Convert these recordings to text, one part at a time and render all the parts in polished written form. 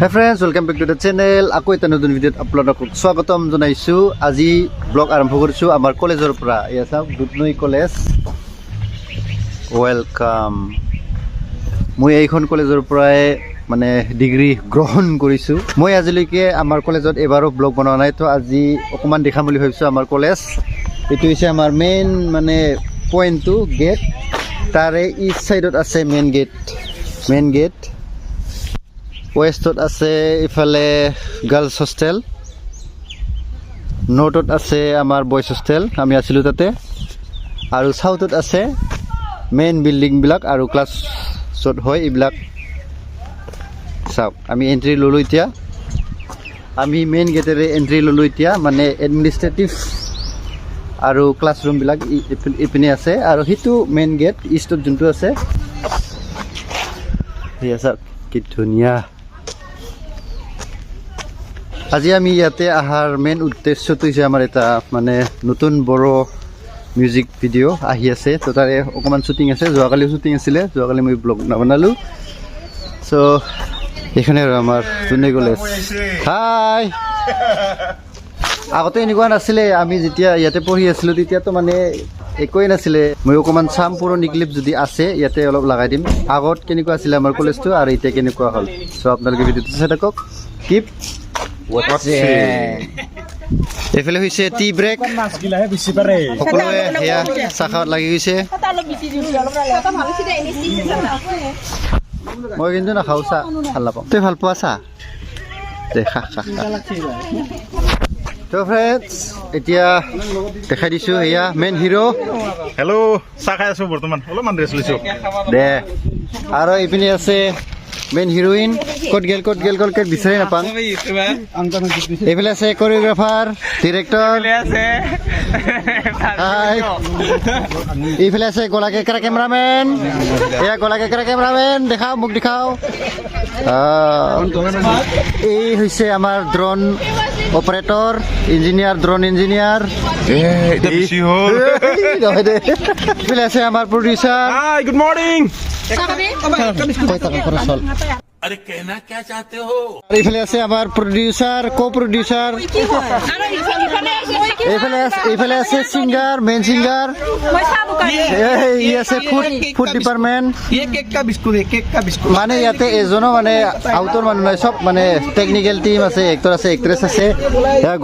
Hi friends, welcome back to the channel. Aku এটা নতুন ভিডিওত আপোনালোকক স্বাগতম জনাইছো। আজি ব্লগ আৰম্ভ কৰিছো আমাৰ কলেজৰ পৰা। ইয়া চাওক দুধনৈ কলেজ। ওয়েলকাম। মই এইখন কলেজৰ পৰাই মানে ডিগ্ৰী গ্ৰহণ কৰিছো। মই আজিলৈকে আমাৰ কলেজত এবাৰো ব্লগ বনোৱা নাই, তো আজি অকমান দেখাম বুলি ভাবিছো আমাৰ কলেজ। এটো হৈছে আমাৰ মেইন মানে পইণ্টটো গেট। তাৰে ইষ্ট সাইডত আছে মেইন গেট। ওয়েস্টত আছে ইফালে গার্লস হোস্টেল, নর্থত আছে আমার বয়েজ হোস্টেল, আমি আছিলো তাতে, আর সাউথত আছে মেইন বিল্ডিং বিলাক আর ক্লাছত হয় এইবিলাক। চাওক আমি এন্ট্রি ললো এতিয়া, আমি মেইন গেটেৰে এন্ট্ৰি ললো এতিয়া, মানে এডমিনিষ্ট্ৰেটিভ আৰু ক্লাছৰুম বিলাক ইপিনে আছে, আৰু সেইটো মেইন গেট ইষ্টত যোনটো আছে। চাওক কি ধুনীয়া। আজি আমি ইয়াতে আহাৰ মেইন উদ্দেশ্যটো হৈছে আমাৰ এটা মানে নতুন বড় মিউজিক ভিডিঅ' আহি আছে, তো তাৰে অকণমান শ্বুটিং আছে। যোৱাকালি শ্বুটিং আছিলে, যোৱাকালি মই ব্লগ নবনালোঁ। চ' এইখনে আৰু আমাৰ দুধনৈ কলেজ। হাই, আগতে এনেকুৱা নাছিলে। আমি যেতিয়া ইয়াতে পঢ়ি আছিলোঁ তেতিয়াতো মানে একোৱেই নাছিলে। মই অকণমান চাম পুৰণি ক্লিপ যদি আছে ইয়াতে অলপ লগাই দিম, আগত কেনেকুৱা আছিলে আমাৰ কলেজটো আৰু এতিয়া কেনেকুৱা হ'ল। চ' আপোনালোকে ভিডিঅ'টো চাই থাকক। কিপ এইফালে হৈছে টি ব্ৰেক, সকলোৱে সেয়া চাহ খাৱাত লাগি গৈছে। মই কিন্তু নাখাওঁ চাহ, ভাল নাপাওঁ। তই ভাল পোৱা চাহ? দে খা। তো ফ্ৰেণ্ডছ, এতিয়া দেখাই দিছোঁ এয়া মেইন হিৰো। হেল্ল', চাহ খাই আছো বৰ্তমান, অলপমান ৰেষ্ট লৈছো দে। আৰু এইপিনে আছে মেইন হিৰোইন। ক'ত গেল বিচাৰি নাপাওঁ। এইফালে আছে কোৰিঅগ্ৰাফাৰ, ডিৰেক্টৰ। এইফালে আছে গলা কেকৰা কেমেৰামেন। এয়া গলা কেকৰা কেমেৰামেন, দেখাও, মোক দেখাও। এই হৈছে আমাৰ drone operator, engineer, drone engineer. এইফালে আছে আমাৰ প্ৰডিউচাৰ। Good morning. এইফালে আছে আমাৰ প্ৰডিউচাৰ, কো প্ৰডিউচাৰ। এইফালে আছে সিংগাৰ, মেইন সিংগাৰ। ই আছে ফুড ডিপাৰ্টমেণ্ট। মানে ইয়াতে এজনো মানে আউটৰ মানুহ নাই, চব মানে টেকনিকেল টিম আছে, এক্টৰ আছে, এক্ট্ৰেছ আছে।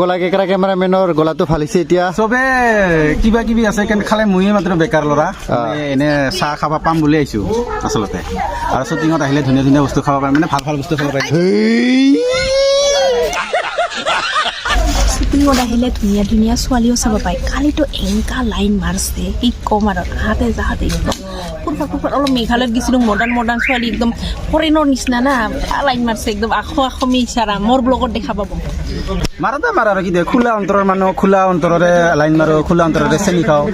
গলা কেকৰা কেমেৰামেনৰ গলাটো ফালিছে এতিয়া। চবে কিবা কিবি আছে, কিন্তু খালে ময়ে মাত্ৰ বেকাৰ ল'ৰা। এনে চাহ খাব পাম বুলি আহিছো আচলতে, আৰু শ্বুটিঙত আহিলে ধুনীয়া ধুনীয়া বস্তু খাব পাৰিম, মানে ভাল বস্তু খাব পাৰিম। শ্বুটিঙত আহিলে ধুনীয়া ধুনীয়া ছোৱালীও চাব পায়। কালিতো এনেকা লাইন মাৰছে, কি ক'ম আৰু। আহাতে যাহাতে একদম ফুৰফাত অলপ মেঘালয়ত গৈছিলোঁ, মডাৰ্ণ ছোৱালী একদম ফৰেনৰ নিচিনা না, লাইন মাৰছে একদম। আখো মিচাৰা মোৰ ব্লগত দেখা পাব। মাৰা আৰু কি দে, খোলা অন্তৰৰ মানুহ, খোলা অন্তৰৰে লাইন মাৰো, খোলা অন্তৰৰে চেনি খাওঁ।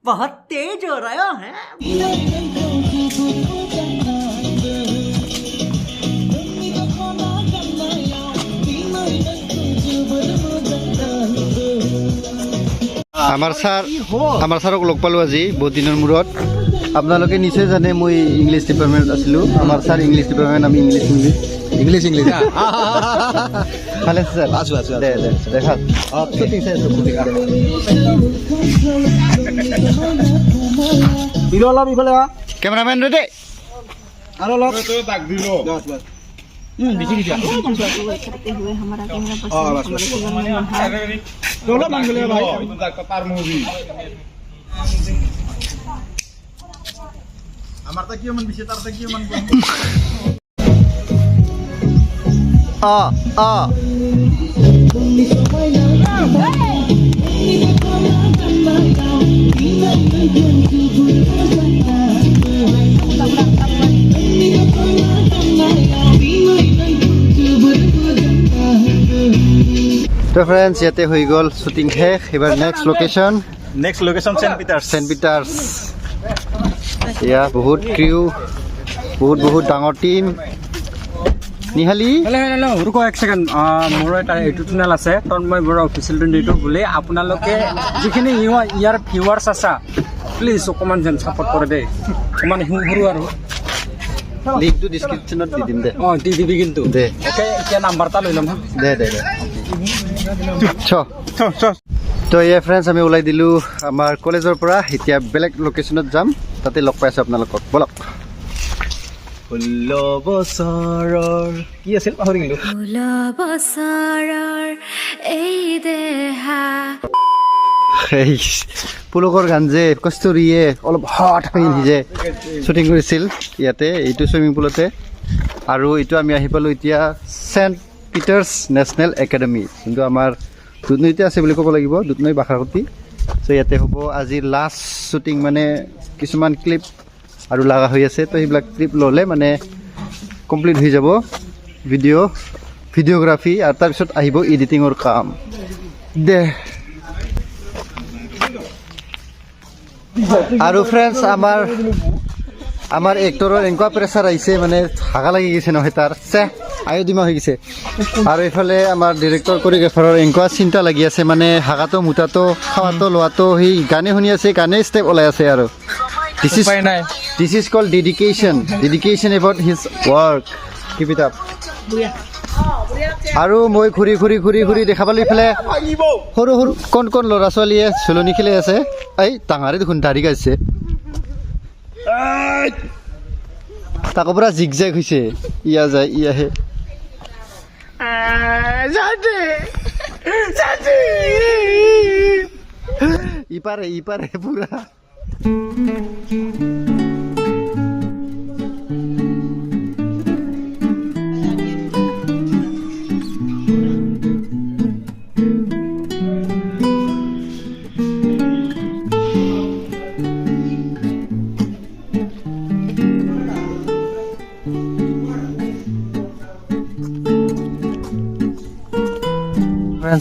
बहुत तेज हो रहा है। আমাৰ ছাৰক লগ পালোঁ আজি বহুত দিনৰ মূৰত। আপোনালোকে নিশ্চয় জানে মই ইংলিছ ডিপাৰ্টমেণ্টত আছিলোঁ। আমাৰ ছাৰ ইংলিছ ডিপাৰ্টমেণ্ট, আমি ইংলিছ ভালে আছে ছাৰ? আছোঁ দে দেখা। শ্বুটিং চাই আছোঁ। অলপ ইফালে কেমেৰামেন ৰেডি আৰু অলপ তো ফ্ৰেণ্ডছ, ইয়াতে হৈ গ'ল শ্বুটিং শেষ। এবাৰ নেক্সট লোকেশ্যন চেণ্ট পিটাৰ্ছ। এয়া বহুত ক্ৰিউ, বহুত ডাঙৰ টিম। নিহালি ৰ'ব এক ছেকেণ্ড, মোৰ এটা ইউটিউব চেনেল আছে, তন্ময় বৰা অফিচিয়েল 22 বুলি। আপোনালোকে যিখিনি ইয়াৰ ভিউৱাৰ্ছ আছা, প্লিজ অকণমান যেন ছাপোৰ্ট কৰে দেই, অকণমান সৰু আৰু লিংকটো ডিছক্ৰিপশ্যনত দি দিম দে অঁ দি দিবি কিন্তু দে অ'কে এতিয়া নাম্বাৰ এটা লৈ ল'ম হা দে দে দে তো ইয়ে ফ্ৰেণ্ডছ আমি ওলাই দিলোঁ আমাৰ কলেজৰ পৰা এতিয়া বেলেগ লোকেশ্যনত যাম তাতে লগ পাইছোঁ আপোনালোকক বলক 16 বছৰৰ কি আছিল পাহৰি গ'লোঁ 16 বছৰৰ এই দেহা এই পুলকৰ গান যে কষ্টুৰিয়ে অলপ হট হৈ নিজে শ্বুটিং কৰিছিল ইয়াতে এইটো চুইমিং পুলতে আৰু এইটো আমি আহি পালোঁ এতিয়া চেণ্ট পিটাৰ্ছ নেশ্যনেল একাডেমি যোনটো আমাৰ দুধনৈতে আছে বুলি ক'ব লাগিব দুধনৈ বাখাৰকটি চ' ইয়াতে হ'ব আজিৰ লাষ্ট শ্বুটিং মানে কিছুমান ক্লিপ আৰু লগা হৈ আছে তো সেইবিলাক ক্লিপ ল'লে মানে কমপ্লিট হৈ যাব ভিডিঅ'গ্ৰাফী আৰু তাৰপিছত আহিব এডিটিঙৰ কাম দে আৰু ফ্ৰেণ্ডছ আমাৰ এক্টৰৰ এনেকুৱা প্ৰেছাৰ আহিছে মানে হাগা লাগি গৈছে নহয় তাৰ আয়োডিমা হৈ গৈছে আৰু এইফালে আমাৰ ডিৰেক্টৰ কৰিগ্ৰাফাৰৰ এনেকুৱা চিন্তা লাগি আছে মানে হাগাটো মুতাটো খাৱাটো লোৱাটো সেই গানে শুনি আছে গানে ষ্টেপ ওলাই আছে আৰু this is called dedication about his work keep it up আৰু মই ঘূৰি দেখা পালোঁ ইফালে সৰু কণ ল'ৰা ছোৱালীয়ে চলনি খেলি আছে এই ডাঙৰে দেখোন দাঢ়ি কাটিছে তাকো পৰা জিগজেগ হৈছে ইয়া যায় ই আহে ইপাৰে পুৰা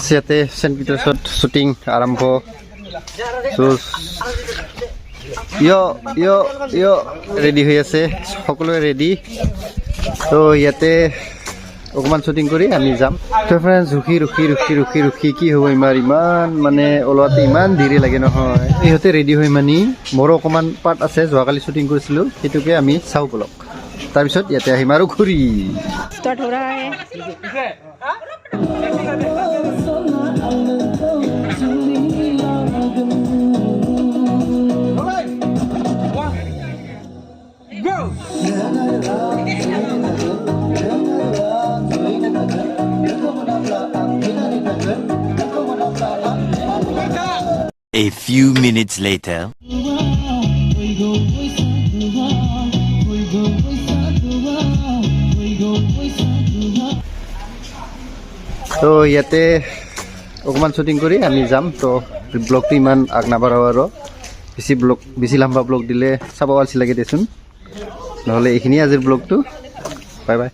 ইয়াতে চেণ্ট পিটাৰ্ছত শ্বুটিং আৰম্ভ ৰেডি হৈ আছে সকলোৱে ৰেডি তো ইয়াতে অকণমান শ্বুটিং কৰি আমি যাম তো ফ্ৰেণ্ডছ ৰখি কি হ'ব ইমান মানে ওলোৱাতে ইমান দেৰি লাগে নহয় ইহঁতে ৰেডি হৈ মানি মোৰো অকণমান পাৰ্ট আছে যোৱাকালি শ্বুটিং কৰিছিলোঁ সেইটোকে আমি চাওঁ বলক তাৰপিছত ইয়াতে আহিম আৰু ঘূৰি स्टार्ट हो रहा है A few minutes later. তো ইয়াতে অকণমান শ্বুটিং কৰি আমি যাম তো ব্লগটো ইমান আগ নাবাঢ়াও আৰু বেছি লম্বা ব্লগ দিলে চাব ভাল লাগে দেচোন নহ'লে এইখিনিয়ে আজিৰ ব্লগটো বাই বাই